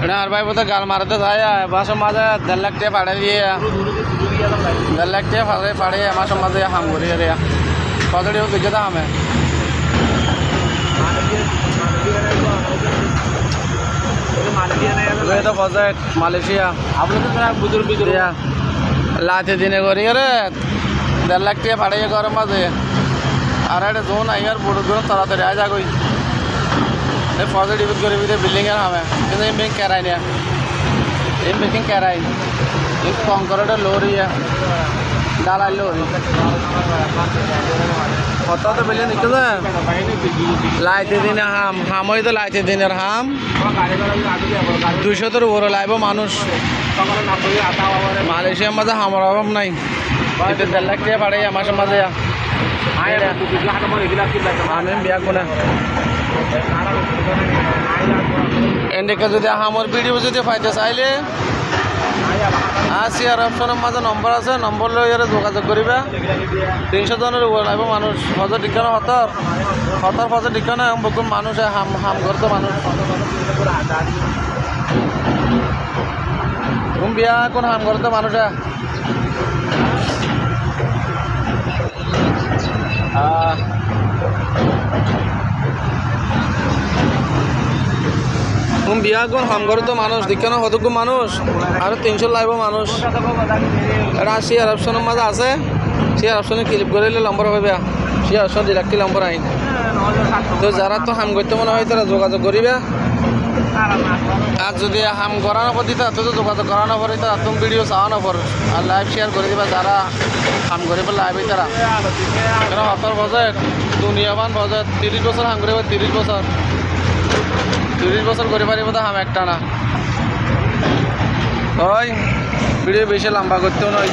এটা আর ভাই বোধহয় গাল মারাতে যায় মাসের মাঝে 1.5 লাখ টাকা পাড়ে দিয়ে 1.5 লাখ টাকা পাড়ে মাসের মাঝে হাম করি রে কতটি দিকে তো হামে তো প্রজেক্ট মালয়েশিয়া লাতে দিনে করি রে 1.5 লাখ টাকা পাড়ে গরম মাঝে আর একটা জোন আইয়ার বড় জোন তাড়াতাড়ি আয় যাগই এই ফজল ডিবিট করে বিল্ডিং এর হামে কিন্তু এই ব্যাংক কেরাই না এই ব্যাংকিং কেরাই এই কংক্রিটের লোরি ডালাই লোরি কত তো বিল্ডিং নিকল লাইতে দিনে হাম হই তো লাইতে দিনের হাম 200 উপরে লাইব মানুষ মালয়েশিয়ার মাঝে হামার অভাব নাই এটা 1.5 লাখ টাকা পাড়ে মাসের মাঝে আমি বিয়া কোনে এন্ডিকে যদি আমার ভিডিও যদি পাইতে চাইলে শেয়ার অপশনের মাঝে নম্বর আছে নম্বর লই যোগাযোগ করিবা 300 জনের উপর লাগবে মানুষ ফজর ঠিকানা হতর ফজর ঠিকানা বহুত মানুষ হাম করতো মানুষ বিয়া কোন হাম করতো মানুষ বিয়া কোন হাম করে তো মানুষ দেখে না কতটুকু মানুষ আরো 300 লাগবে মানুষ এটা শেয়ার অপশনের মাঝে আছে শেয়ার অপশনে ক্লিক করলে নম্বর হবে শেয়ার অপশন 2 লাখ নম্বর আইন তো যারা তো হাম করতে মনে হয় তারা যোগাযোগ করিবা আর যদি হাম করানো পর দিতে তো যোগাযোগ করানো পরে তারা তুমি ভিডিও চাওয়ানো পর আর লাইভ শেয়ার করে দিবা যারা হাম করিবে লাইভ তারা কেন হতর বাজেট দুনিয়াবান বাজেট 30 বছর হাম করিবে 30 বছর করে পারিব তো হাম একটা না ওই ভিডিও বেশি লম্বা করতেও নয়